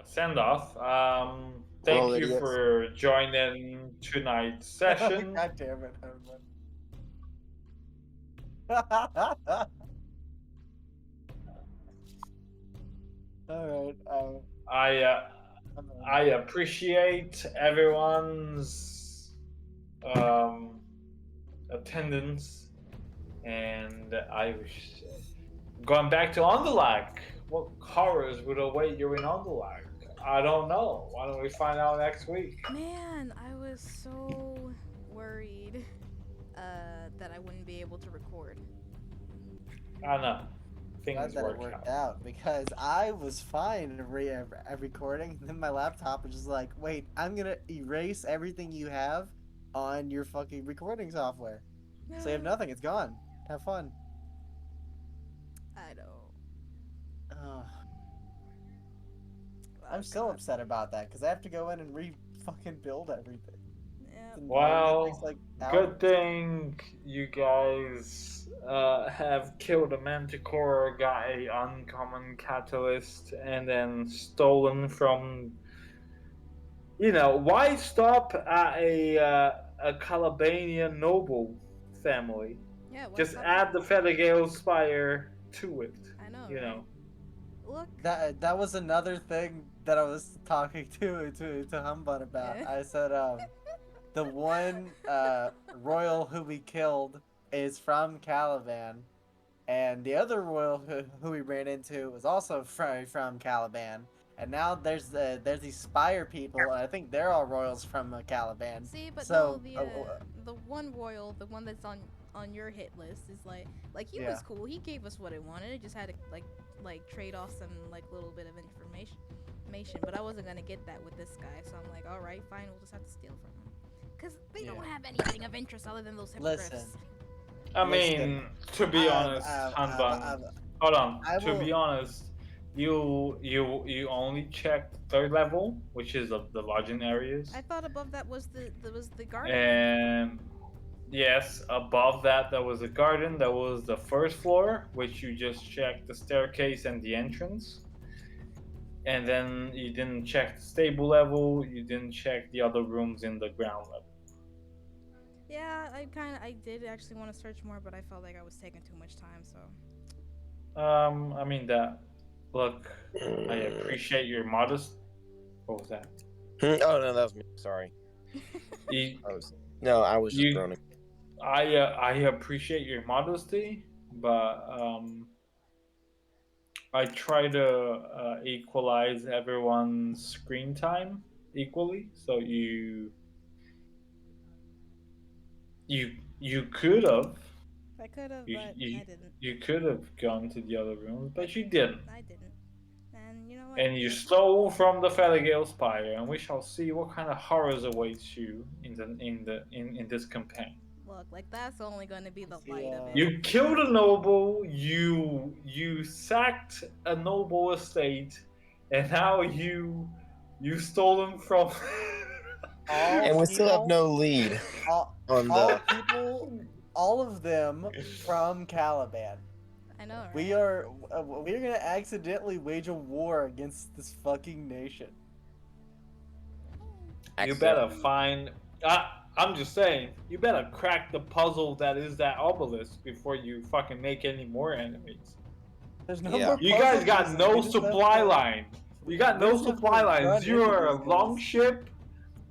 send off. Well, Thank you idiots. for joining tonight's session. God damn it, Herman. Alright, I I'm in. I appreciate everyone's um, attendance, and I was going back to Underlag. What horrors would await you in Underlag? I don't know. Why don't we find out next week? Man, I was so worried that I wouldn't be able to record. I know. Glad Things that it work worked out. out because I was fine recording, and then my laptop was just like, wait, I'm gonna erase everything you have on your fucking recording software. So you have nothing, it's gone. Have fun. I know. Ugh. Oh, I'm still God. upset about that because I have to go in and fucking build everything. Yeah. It's annoying. That takes Well, like good hours. thing you guys have killed a manticore, got a uncommon catalyst, and then stolen from. Why stop at a Calabanian noble family? Yeah. What's Just up? add the Fethergale Spire to it. I know, You right? know. Look. That was another thing that I was talking to Humbun about. Yeah. I said the one royal who we killed is from Caliban, and the other royal who we ran into was also from Caliban. And now there's these Spire people, and I think they're all royals from Caliban. See, but no, So the one royal, the one that's on your hit list is like he yeah. was cool. He gave us what it wanted. It just had to like trade off some like little bit of information. But I wasn't gonna get that with this guy, so I'm like, all right, fine, we'll just have to steal from him, cause they don't have anything of interest other than those hippogriffs. Listen, I Listen, mean, to be honest, Hanban. Hold on. I To will- be honest, you only checked third level, which is the lodging areas, I thought above that was the garden. and yes, above that there was a garden. That was the first floor, which you just checked the staircase and the entrance, and then you didn't check the stable level. You didn't check the other rooms in the ground level. Yeah, I did actually want to search more, but I felt like I was taking too much time. So I mean that. Look, I appreciate your modest. What was that? Oh no, that was me. Sorry. You, I was just you groaning. I appreciate your modesty, but I try to equalize everyone's screen time equally. So you could have I could have, you, but you I didn't. you could have gone to the other rooms, but you didn't. I didn't. And you know what? And you stole from the Fethergale Spire, and we shall see what kind of horrors awaits you in this campaign. Look, like that's only going to be the Yeah. light of it. You killed a noble, you sacked a noble estate, and now you stolen from And we still have no lead all on the. people, all of them from Caliban. I know, right? We're gonna accidentally wage a war against this fucking nation. You better find. I'm just saying, you better crack the puzzle that is that obelisk before you fucking make any more enemies. There's no Yeah. more. You guys puzzles, got we no just have supply to- line. You got we no just have to supply run lines. You into are a these long guys. ship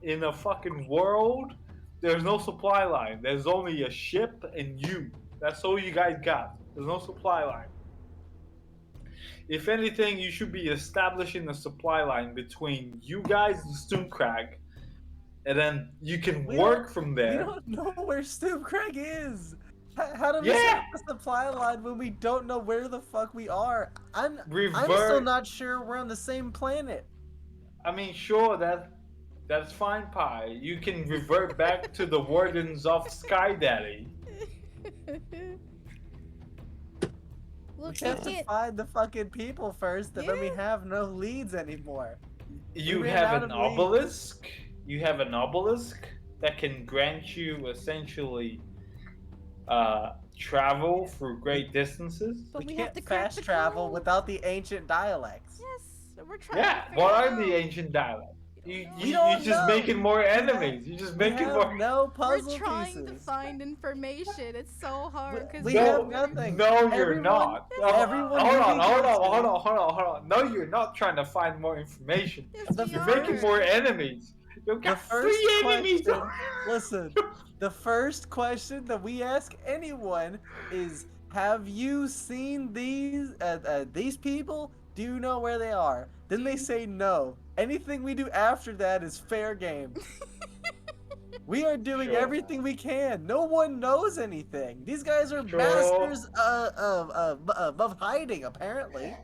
in a fucking world. There's no supply line. There's only a ship and you. That's all you guys got. There's no supply line. If anything, you should be establishing a supply line between you guys and Stürmkrag, and then you can We work from We there. don't know where Stürmkrag is. How do we Yeah. set up a supply line when we don't know where the fuck we are? I'm still Revert. not sure we're on the same planet. I mean, sure, that's fine, Pie. You can revert back to the wardens of Sky Daddy. Look, We have you to can't. find the fucking people first, and then we Yeah. have no leads anymore. You ran have out an of leads. obelisk. You have an obelisk that can grant you essentially travel through great distances. But we we have can't to crack fast the travel code. without the ancient dialects. Yes. So we're trying Yeah, to figure what it are out. the ancient dialects? We You don't just know. making more enemies. You just We making have more. no We're puzzle trying to pieces. find information. It's so hard because We no, have nothing. no, you're Everyone- not. everyone hold who on, we hold go on, to- hold on. No, you're not trying to find more information. Yes, The we You're are. making more enemies. You've The got first 3 enemies. question, listen, the first question that we ask anyone is, have you seen these people? Do you know where they are? Then they say no. Anything we do after that is fair game. We are doing Sure. everything we can. No one knows anything. These guys are Sure. masters of hiding, apparently.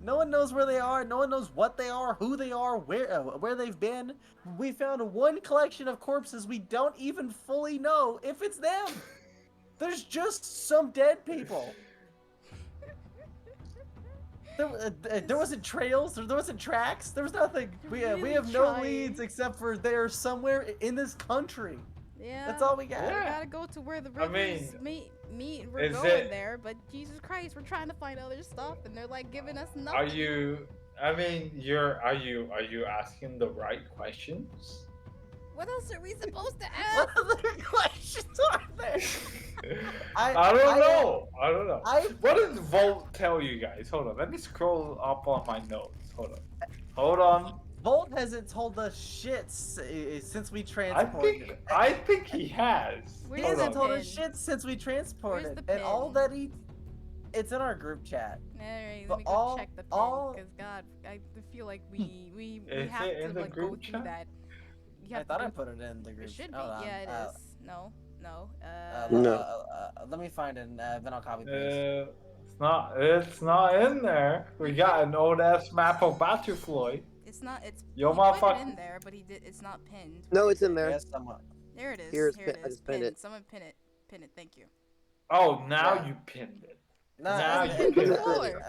No one knows where they are. No one knows what they are, who they are, where they've been. We found one collection of corpses. We don't even fully know if it's them. There's just some dead people. There wasn't trails. There wasn't tracks. There was nothing. We Really have no trying. leads except for they're somewhere in this country. Yeah. That's all we got. We Yeah. gotta go to where the I rivers mean, meet. We're is going it- there, but Jesus Christ, we're trying to find other stuff, and they're like giving us nothing. Are you? I mean, are you asking the right questions? What else are we supposed to What ask? other questions are there? I don't know. I don't know. I What did Volt tell you guys? Hold on. Let me scroll up on my notes. Hold on. Volt hasn't told us shit since we transported. I think he has. Where's He Hold hasn't on. told us pin? shit since we transported, Where's the and all pin? that it's in our group chat. Alright, But let me go all- check the pin, all- because God, I feel like we Is have it in to the like go group through chat? that. You I have thought to I go put it in the group. It should be. Hold on. Yeah, it is. No. No. Let me find it. Then I'll copy paste. It's not in there. We got an old ass map of Butterfly. It's not. It's. Yo, he put it motherfucker. in there, but he did. It's not pinned. No, Where it's is in it? there. Yes, someone. There it is. Here, Here it I is. just pinned Pinned. it. Someone pin it. Pin it. Thank you. Oh, now Yeah. you pinned it. No, Now I, you I, pinned it. before.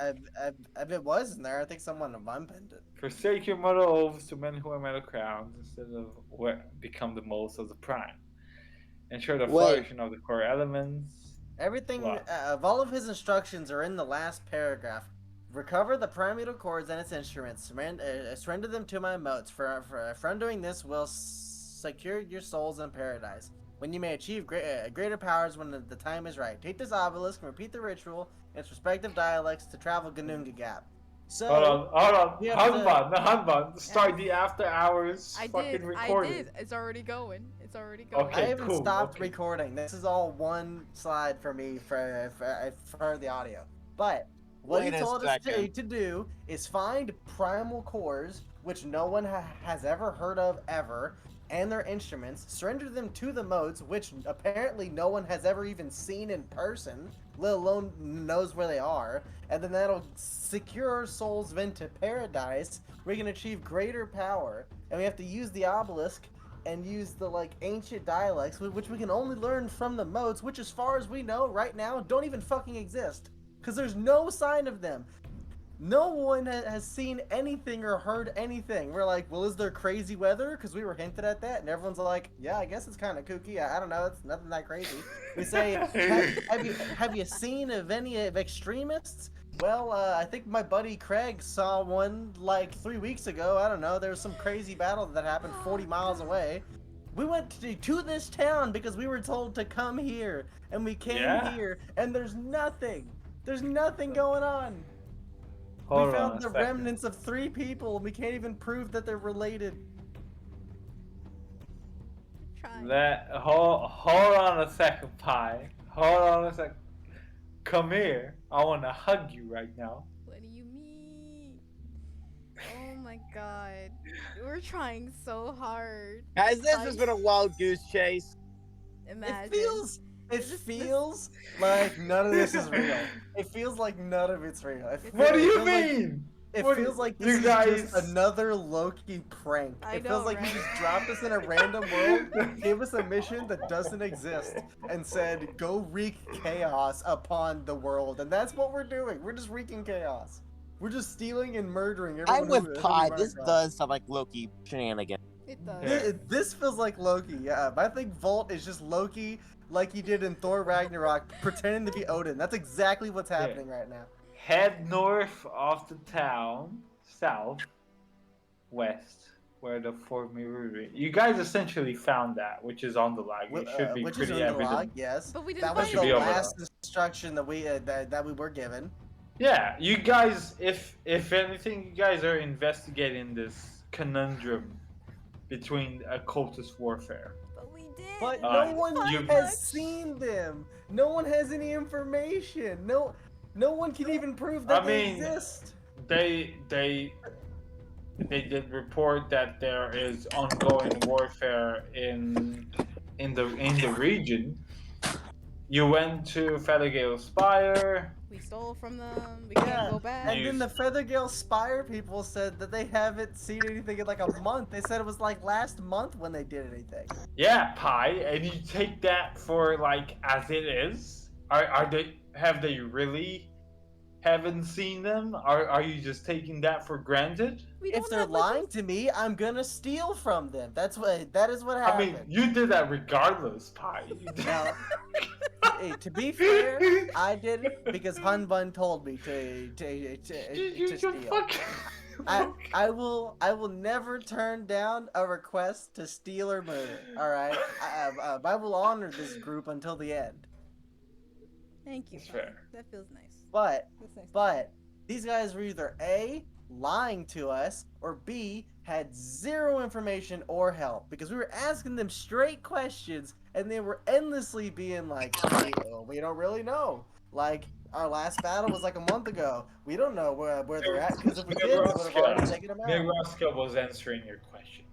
if it was in there, I think someone unpinned it. Forsake your mortal oaths to men who are metal crowns instead of become the most of the prime. Ensure the Wait. flourishing of the core elements. Everything What? of all of his instructions are in the last paragraph. Recover the primordial chords and its instruments. Surrender them to my motes. For doing this will secure your souls in paradise. When you may achieve greater powers when the time is right. Take this obelisk and repeat the ritual in its respective dialects to travel Ganunga Gap. So Hold on. we have to- Hanban. Start the after hours I fucking did. recording. I did. It's already going. It's already going. I Okay, haven't cool, stopped okay. recording. This is all one slide for me for the audio. But what Wait he a told us second. to do is find primal cores, which no one has ever heard of ever, and their instruments, surrender them to the modes, which apparently no one has ever even seen in person, let alone knows where they are, and then that'll secure our souls into paradise. We can achieve greater power, and we have to use the obelisk and use the ancient dialects, which we can only learn from the modes, which as far as we know right now don't even fucking exist, because there's no sign of them. No one has seen anything or heard anything. We're like, well, is there crazy weather? Because we were hinted at that, and everyone's like, yeah, I guess it's kind of kooky. I don't know, it's nothing that crazy. We say, have you seen of any of extremists? Well, I think my buddy Craig saw one 3 weeks ago. I don't know. There was some crazy battle that happened 40 miles away. We went to this town because we were told to come here, and we came here, and there's nothing. There's nothing going on. Hold We on found a the second. remnants of 3 people, and we can't even prove that they're related. Try. Hold on a second, Pi. Hold on a second. Come here. I want to hug you right now. What do you mean? Oh my God. We're trying so hard. Guys, this has been a wild goose chase. Imagine. It feels like none of this is real. It feels like none of it's real. What do you feels like- mean? It What- feels like you this is guys- just another Loki prank. I It know, feels like right? he just dropped us in a random world, gave us a mission that doesn't exist, and said, go wreak chaos upon the world. And that's what we're doing. We're just wreaking chaos. We're just stealing and murdering everyone. I'm who with we Pi. run This across. does sound like Loki shenanigans. It does. Yeah. This feels like Loki, yeah. But I think Volt is just Loki like he did in Thor Ragnarok, pretending to be Odin. That's exactly what's happening right now. Head north of the town. south, west, where the fourth mirror is. You guys essentially found that, which is on the log. It should be Which is pretty in the evident. log, yes. But we didn't That was find the should be over last instruction that we were given. Yeah, you guys, if anything, you guys are investigating this conundrum between occultist warfare. But we did. But Uh, no one you- has seen them. No one has any information. No one can even prove that I they mean, exist. They did report that there is ongoing warfare in the region. You went to Feathergale Spire. We stole from them. We can't go back. And then the Feathergale Spire people said that they haven't seen anything in like a month. They said it was like last month when they did anything. Yeah, Pi, and you take that for like as it is. Are they? Have they really? Haven't seen them? Are you just taking that for granted? We If don't they're have lying to me, I'm gonna steal from them. That is what I happened. mean, you did that regardless, Pi. Now, hey, to be fair, I did it because Hun Bun told me to steal. I will never turn down a request to steal or murder. All right, I will honor this group until the end. Thank you. That's Pi. fair. That feels nice. But That's nice. But these guys were either A, lying to us, or B, had zero information or help. Because we were asking them straight questions, and they were endlessly being like, we don't really know. Like, our last battle was like a month ago. We don't know where they're at, because if we did, we would have already taken them out. Nebraska was answering your question.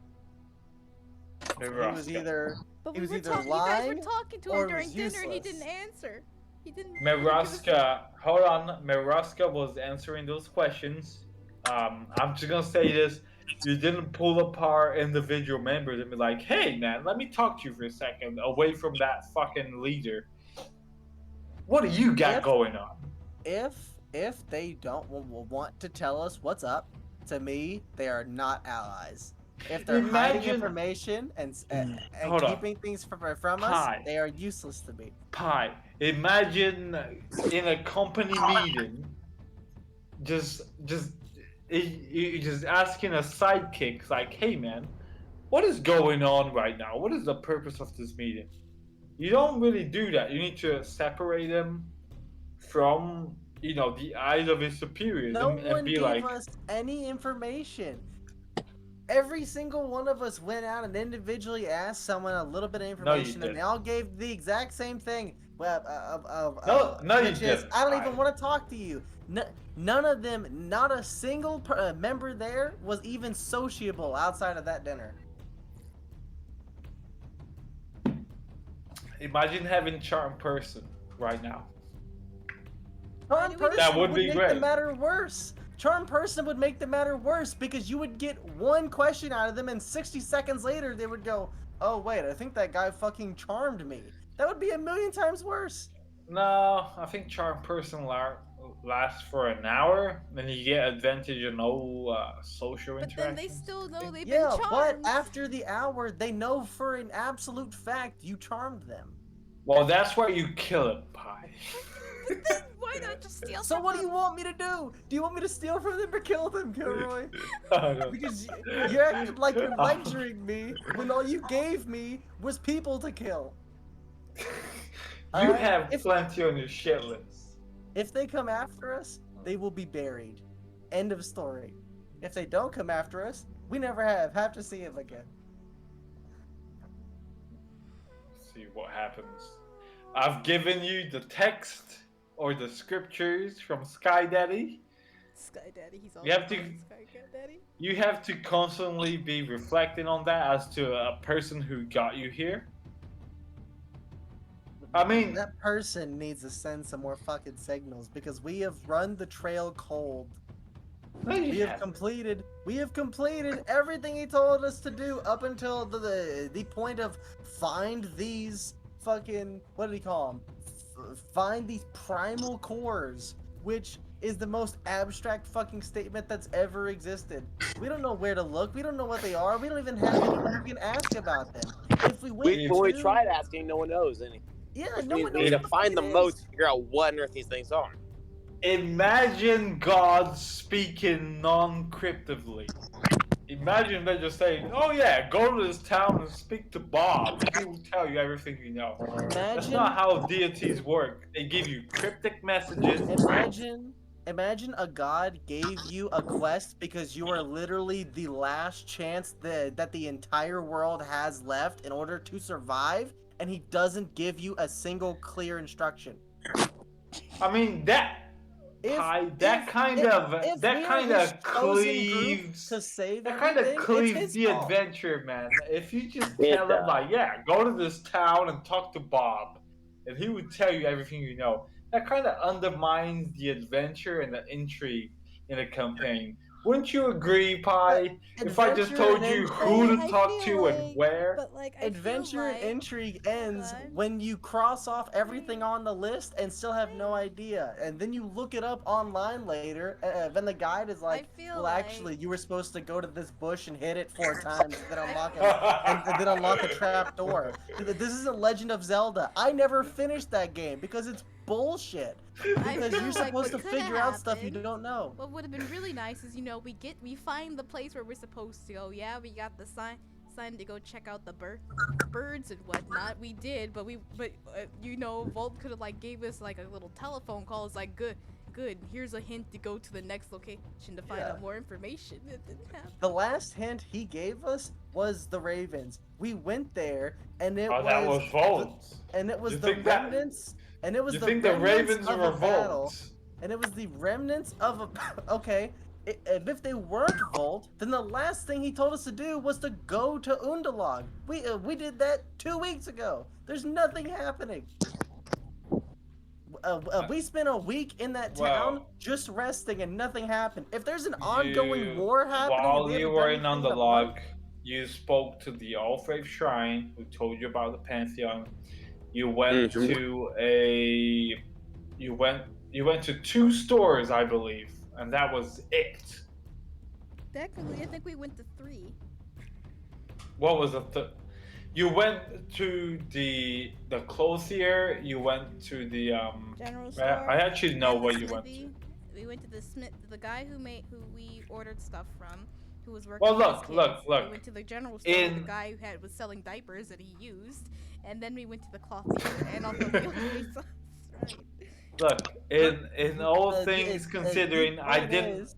He was either... But He we was were either talking. You guys were lying talking to or him it during was dinner. He useless. didn't answer. He didn't. Nebraska, hold on. Nebraska was answering those questions. I'm just gonna say this: you didn't pull apart individual members and be like, "Hey, man, let me talk to you for a second, away from that fucking leader. What do you got If- going on?" If they don't want to tell us what's up, to me, they are not allies. If they're hiding Imagine- information and Hold on. keeping things from us, Hi. they are useless to me. Pi, imagine in a company meeting, just asking a sidekick like, "Hey, man, what is going on right now? What is the purpose of this meeting?" You don't really do that. You need to separate them from, the eyes of his superiors No and one be gave like, us any information. Every single one of us went out and individually asked someone a little bit of you information, and didn't. they all gave the exact same thing. No, you Which is, didn't. I don't even Alright. want to talk to you. None of them, not a single member there was even sociable outside of that dinner. Imagine having charm person right now. Charm That person would be make great. the matter worse. Charm person would make the matter worse because you would get one question out of them, and 60 seconds later they would go, "Oh wait, I think that guy fucking charmed me." That would be a million times worse. No, I think charm person lasts for an hour, then you get advantage on all social But interaction. then they still know they've Yeah, been but charmed. after the hour, they know for an absolute fact you charmed them. Well, that's why you kill him, Pi. But then why not just steal? So from what do them? you want me to do? Do you want me to steal from them or kill them, Kilroy? Oh, Because you acted like you're lecturing me when all you gave me was people to kill. You Alright, have if- plenty on your shit list. If they come after us, they will be buried. End of story. If they don't come after us, we never have to see them again. See what happens. I've given you the text or the scriptures from Sky Daddy. Sky Daddy, he's all You have to- Sky Daddy. You have to constantly be reflecting on that as to a person who got you here. I mean, That person needs to send some more fucking signals because we have run the trail cold. no, you We have haven't. completed everything he told us to do up until the point of find these fucking, what did he call them? Find these primal cores, which is the most abstract fucking statement that's ever existed. We don't know where to look. We don't know what they are. We don't even have anyone who can ask about them. If we went We to, tried asking, no one knows any. yeah, no we one need knows to what find it the is. modes to figure out what on earth these things are. Imagine God speaking non-cryptively. Imagine they just saying, "Oh yeah, go to this town and speak to Bob. He will tell you everything you know." That's not Imagine, how deities work. They give you cryptic messages. imagine a god gave you a quest because you are literally the last chance that the entire world has left in order to survive, and he doesn't give you a single clear instruction. I mean that kind if we are his of chosen group cleaves to save that kind of everything, it's cleaves his the fault. adventure, man. If you just It tell him does. like, yeah, go to this town and talk to Bob, and he would tell you everything you know, that kind of undermines the adventure and the intrigue in a campaign. Wouldn't you agree, But Pi? If I just adventure and told you who intrigue, to talk to and where? but like I feel adventure and like intrigue hold ends on. when you cross off everything on the list and still have no idea, and then you look it up online later, then the guide is like, feel well, like- actually you were supposed to go to this bush and hit it 4 times, then unlock it and and then unlock a trap door. This is a Legend of Zelda. I never finished that game because it's bullshit, I because feel you're like supposed to what coulda figure out stuff you happened- don't know. What would have been really nice is, you know, we find the place where we're supposed to go. Yeah, we got the sign to go check out the birds and whatnot. We did, but you know, Volt could have like gave us like a little telephone call. It's like good. Here's a hint to go to the next location to find Yeah. out more information. It didn't happen. The last hint he gave us was the Ravens. We went there, and it oh, that was Volt. and it was You the think that- remnants, and it was You the think the remnants Ravens of were a battle, Volt? and it was the remnants of a. Okay, if they weren't Volt, then the last thing he told us to do was to go to Undalog. We did that 2 weeks ago. There's nothing happening. We spent a week in that town Well, just resting, and nothing happened. If there's an ongoing war happening, and While we you haven't were done in anything in a Underlog, month, you spoke to the All Faith Shrine, who told you about the Pantheon. You went to you went to 2 stores, I believe, and that was it. Technically, I think we went to 3. What was the you went to the clothier, you went to the General store. I actually know and what the you went to. smithy. We went to the smith, the guy who we ordered stuff from, who was working. Well, with look, his look, kids. look. We went to the general store with the In- guy who was selling diapers that he used, and then we went to the clothier and also the right. Look, in all the- things the considering, I point didn't is,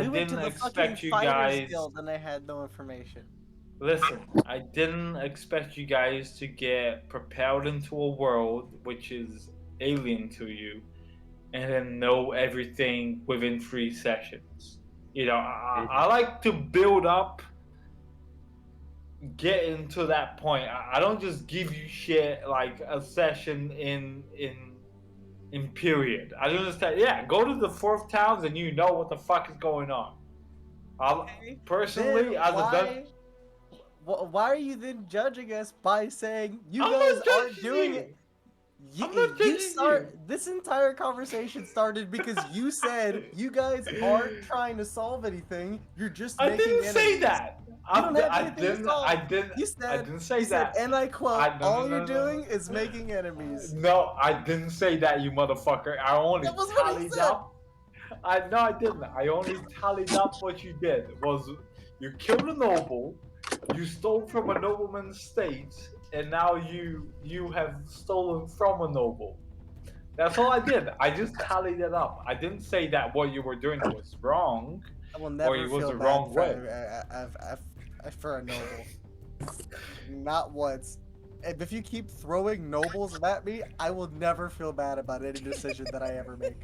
we went to didn't the expect fucking you Fighters guys. Guild and they had no information. Listen, I didn't expect you guys to get propelled into a world which is alien to you, and then know everything within 3 sessions. You know, I like to build up, get into that point. I don't just give you shit like a session in period. I don't understand. Yeah, go to the 4th towns and you know what the fuck is going on. Okay, Personally, then as a dungeon. why are you then judging us by saying you I'm guys not aren't judging doing you. it? I'm not judging This entire conversation started because you said you guys aren't trying to solve anything. You're just I making didn't say enemies. that. You don't have I anything to didn't. solve. I didn't. You said, I didn't say you said, that. and I quote, No, all no, you're no, no. doing is making enemies. No, I didn't say that, you motherfucker. I only That was what he tallied said. up. I didn't. I only tallied up what you did. Was you killed a noble, you stole from a nobleman's estate, and now you have stolen from a noble. That's all I did. I just tallied it up. I didn't say that what you were doing was wrong. I will never it was feel the bad wrong for, way. for a noble. Not once. And if you keep throwing nobles at me, I will never feel bad about any decision that I ever make.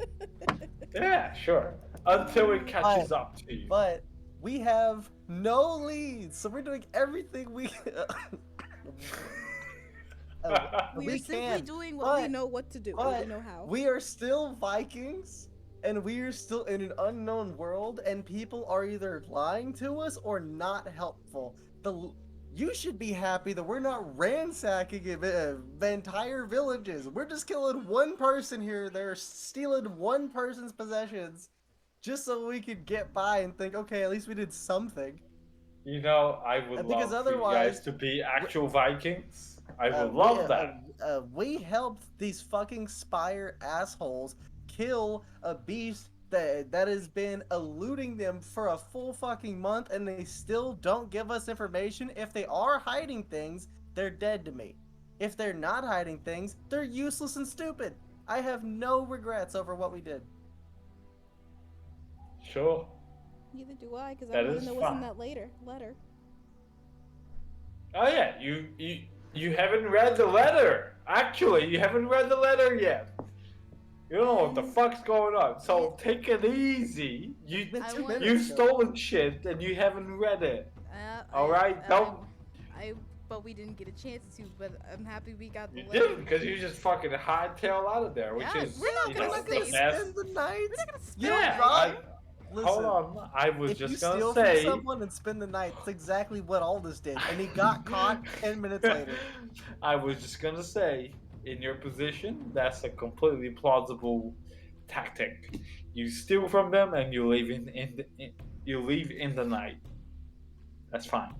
Yeah, sure. Until it catches up to you. But we have no leads, so we're doing everything we We we are simply can. doing what we but- know what to do. but We know how. We are still Vikings, and we are still in an unknown world, and people are either lying to us or not helpful. You should be happy that we're not ransacking entire villages. We're just killing one person here. They're stealing one person's possessions just so we could get by and think, okay, at least we did something. You know, I would Because love for you otherwise- guys to be actual Vikings. I would We- love that. We helped these fucking Spire assholes kill a beast that has been eluding them for a full fucking month, and they still don't give us information. If they are hiding things, they're dead to me. If they're not hiding things, they're useless and stupid. I have no regrets over what we did. Sure. Neither do I, because I That want is to know what's in fine. that letter. Oh yeah, you haven't read the letter. Actually, you haven't read the letter yet. You don't know what the fuck's going on. So take it easy. You've stolen shit and you haven't read it. All right, don't. But we didn't get a chance to. But I'm happy we got the You letter. didn't, because you just fucking hightail out of there, which Yeah, is we're not you gonna know, stay. Spend the night. We're not gonna spend Yeah, the night. Listen, hold on. I was if you just gonna steal say. from someone and spend the night, that's exactly what Aldous did, and he got caught 10 minutes later. I was just gonna say, in your position, that's a completely plausible tactic. You steal from them and you leave you leave in the night. That's fine.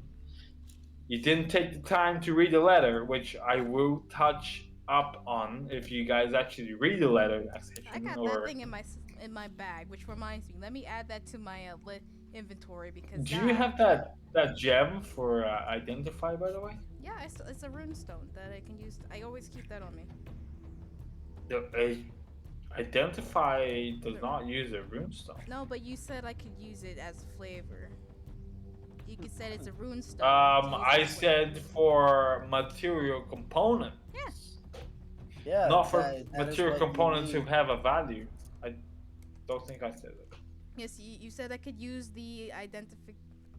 You didn't take the time to read the letter, which I will touch up on if you guys actually read the letter. I got that thing in my bag, which reminds me. Let me add that to my inventory because. Do you have that gem for identify, by the way? Yeah, it's a rune stone that I can use. I always keep that on me. Identify does not use a runestone. No, but you said I could use it as flavor. You could say it's a rune stone. I said for material component. Yes. Yeah. Not for that is material what you components who need. have a value. I don't think I said it. Yes, you said I could use the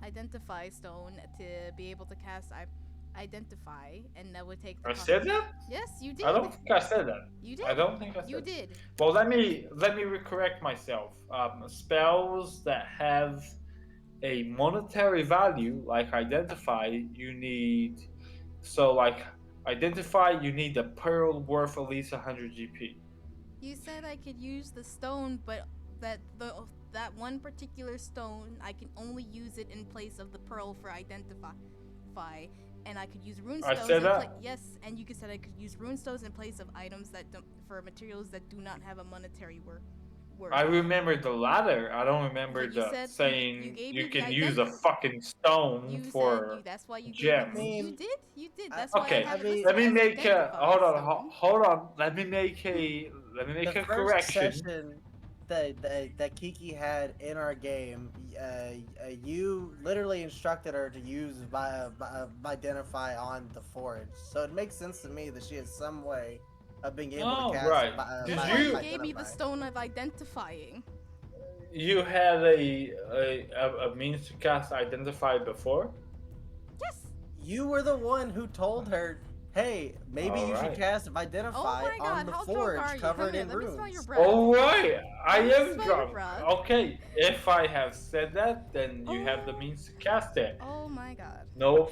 identify stone to be able to cast identify, and that would take. I said that? Yes, you did. I don't think I said that. You did. I don't think I said You that. did. Well, let me correct myself. Spells that have a monetary value, like identify, you need. So, like identify, you need a pearl worth at least 100 GP. You said I could use the stone, but that one particular stone, I can only use it in place of the pearl for identify, and I could use rune I stones. said that? Yes, and you said I could use rune stones in place of items that don't, for materials that do not have a monetary worth. I remember the latter. I don't remember But you the said saying gave you me can the use a fucking stone You for said that's why you gem. gave me. I mean, You did. That's why Okay, I have it mean, listed let me as make a identify hold stone. on. Let me make a The first correction. session that Kiki had in our game, you literally instructed her to use identify on the forge. So it makes sense to me that she has some way of being able Oh, to cast. right. That's Did why you- you gave me the stone of identifying. You had a means to cast identify before? Yes. You were the one who told her, "Hey, maybe you should Alright. cast Oh identify my God! on the How forge drunk are you? covered Come here, in let me smell your runes." breath. Alright, I Let me am smell your drunk. breath. Okay, if I have said that, then you have the Oh. means to cast it. Oh my God. No.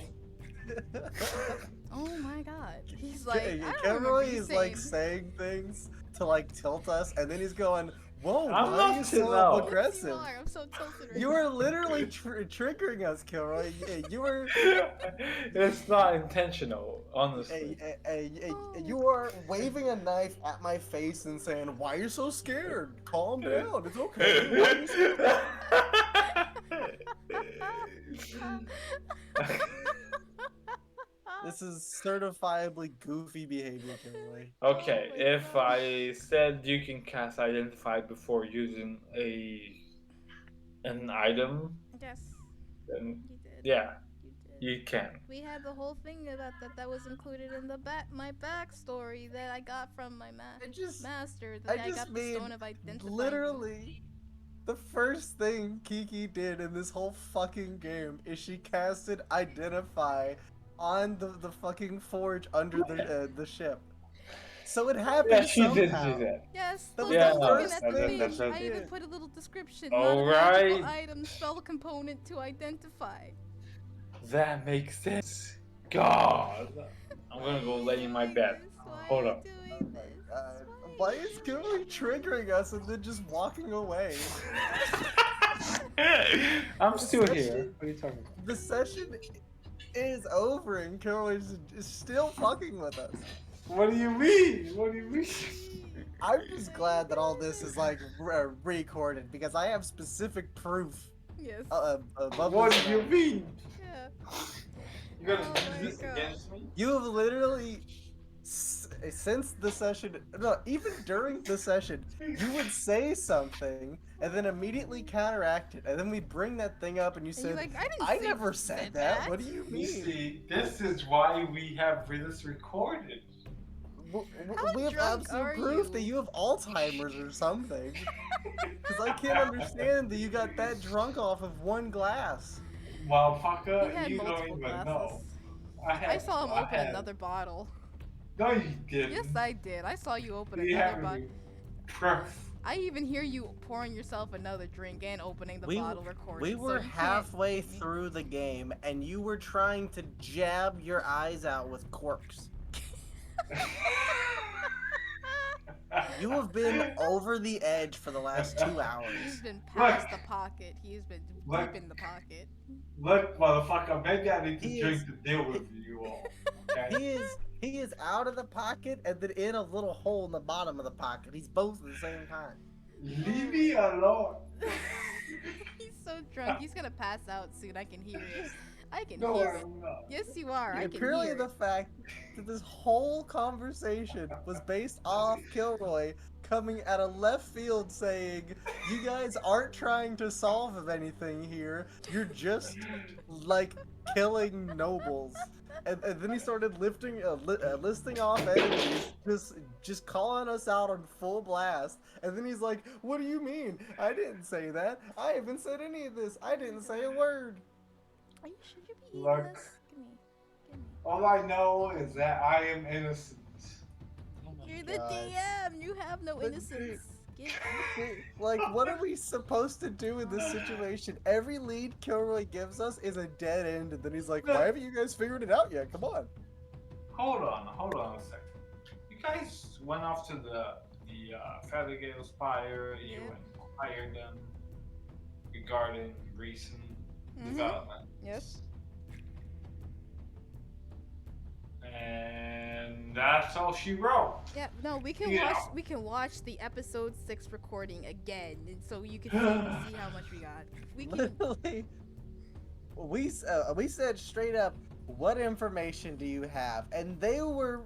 Oh my God. He's like, I don't Kilroy remember you is like saying. saying things to like tilt us, and then he's going, "Whoa, I'm why not are you to so know. Yes, aggressive?" you are. I'm so tilted right You now. were literally triggering us, Kilroy. You were, It's not intentional, honestly. you were waving a knife at my face and saying, "Why are you so scared? Calm down. It's okay." Why are you so-" This is certifiably goofy behavior, Kilroy. Okay, Oh my if God. I said you can cast identify before using an item, Yes, then you did. yeah, You did. you can. We had the whole thing about that was included in the my backstory that I got from my master. That I just got the mean, stone of identifying. literally, the first thing Kiki did in this whole fucking game is she casted identify on the fucking forge under the ship. So it happened Yeah, she did somehow. do that. Yes, That look, was Yeah, I'm the looking first at the thing page. she I even did. put a little description. All Not a magical right. item, spell component to identify. That makes sense. God, I'm gonna go lay in my bed. Hold up. Why is Kilroy triggering us and then just walking away? I'm still here. What are you talking about? The session is over and Kilroy is still fucking with us. What do you mean? What do you mean? I'm just glad that all this is like recorded because I have specific proof. Yes. Above What this do you now. mean? Yeah. You gonna Oh my use this God. against me? You have literally, since the session, no, even during the session, you would say something and then immediately counteract it, and then we'd bring that thing up and you And you're said, like, I didn't I say never said that. What do you You mean? see, this is why we have this recorded. How We have drunk absolute are proof you? that you have Alzheimer's or something. Because I can't understand that you got that drunk off of one glass. Motherfucker, He had you don't multiple even glasses. know. I saw him open another bottle. No, you didn't. Yes, I did. I saw you open You another have bottle. any proof? I even hear you pouring yourself another drink and opening the bottle recording. We were so you halfway can't... through the game, and you were trying to jab your eyes out with corks. You have been over the edge for the last 2 hours. He's been past the pocket. He's been deep in the pocket. Look, motherfucker, maybe I need to He drink is- to deal with you all. Okay? He is out of the pocket and then in a little hole in the bottom of the pocket. He's both at the same time. Leave me alone. He's so drunk. He's gonna pass out soon. I can hear it. I can No, hear it. I'm not. Yes, you are. I can Purely hear the it. fact that this whole conversation was based off Kilroy coming out of left field saying, you guys aren't trying to solve anything here, you're just, like, killing nobles. And then he started listing off enemies, just calling us out on full blast. And then he's like, what do you mean? I didn't say that. I haven't said any of this. I didn't say a word. Should you be eating Look. this? Give me. Give me. All I know is that I am innocent. You're the God. DM. You have no But innocence. Get Like, what are we supposed to do in this situation? Every lead Kilroy gives us is a dead end, and then he's like, why haven't you guys figured it out yet? Come on. Hold on a second. You guys went off to the Fatigail Spire, you hired them regarding recent development. Yes. And that's all she wrote. Yeah. No, we can Yeah. watch. We can watch the episode 6 recording again, and so you can see how much we got. We can. Literally, we said straight up, what information do you have? And they were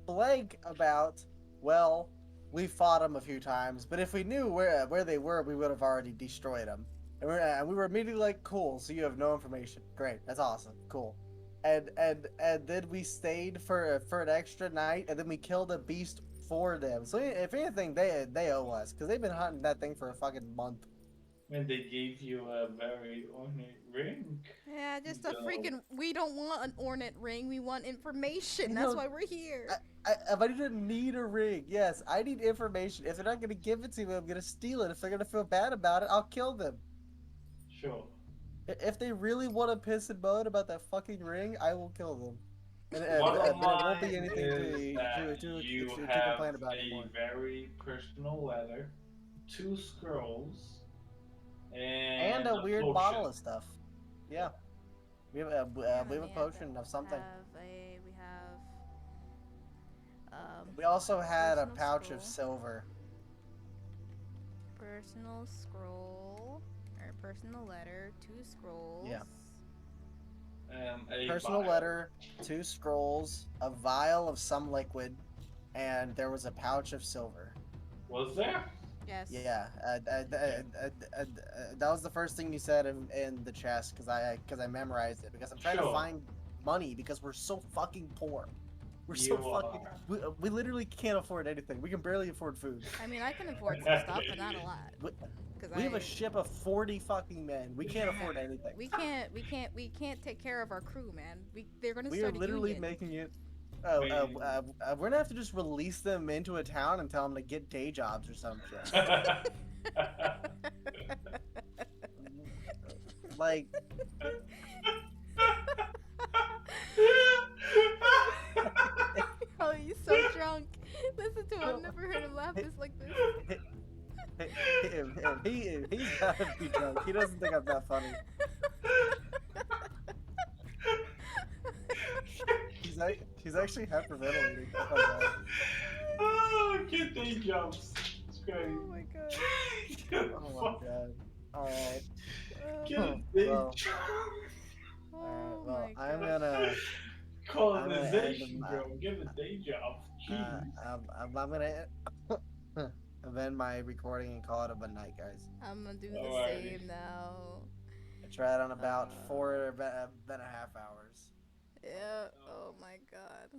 blank about, well, we fought them a few times, but if we knew where they were, we would have already destroyed them. And we were immediately like, cool, so you have no information. Great, that's awesome, cool. And then we stayed for an extra night, and then we killed a beast for them. So if anything, they owe us, because they've been hunting that thing for a fucking month. And they gave you a very ornate ring. Yeah, just a No. freaking. We don't want an ornate ring. We want information. You That's know, why we're here. If I didn't need a ring, yes, I need information. If they're not gonna give it to me, I'm gonna steal it. If they're gonna feel bad about it, I'll kill them. Sure. If they really want to piss and moan about that fucking ring, I will kill them. And Bottom there won't line be anything is that to you complain have about a anymore. very personal letter, 2 scrolls, And a weird potion. bottle of stuff. Yeah. We have a Let me potion have of something. We have. We also had a personal pouch of scroll. silver. Personal scroll or personal letter, 2 scrolls. Yeah. A Personal vial. letter, 2 scrolls, a vial of some liquid, and there was a pouch of silver. Was there? Yes. Yeah, that was the first thing you said in the chest because I memorized it because I'm trying to Sure. find money because we're so fucking poor. We're You so fucking. are. We literally can't afford anything. We can barely afford food. I mean, I can afford some stuff, but not a lot. Cause We have a ship of 40 fucking men. We can't afford anything. We can't take care of our crew, man. They're gonna We are start a literally union. making it. We- We're gonna have to just release them into a town and tell them to get day jobs or some shit. Like, Oh, he's so drunk. Listen to him. I've never heard him laugh this like this. he's gotta be drunk. He doesn't think I'm that funny. He's actually hyperventilating. Oh my God. Get day jobs. It's great. Oh my god. Get Oh my fuck. god. Alright. Get a day Well, job. Oh well, my I'm god. gonna end Colonization, my, bro. Get a day job. Jeez. I'm gonna end my recording and call it a good night, guys. I'm gonna do the Alrighty. same now. I tried on about 4.5 hours. Yeah. Oh my god.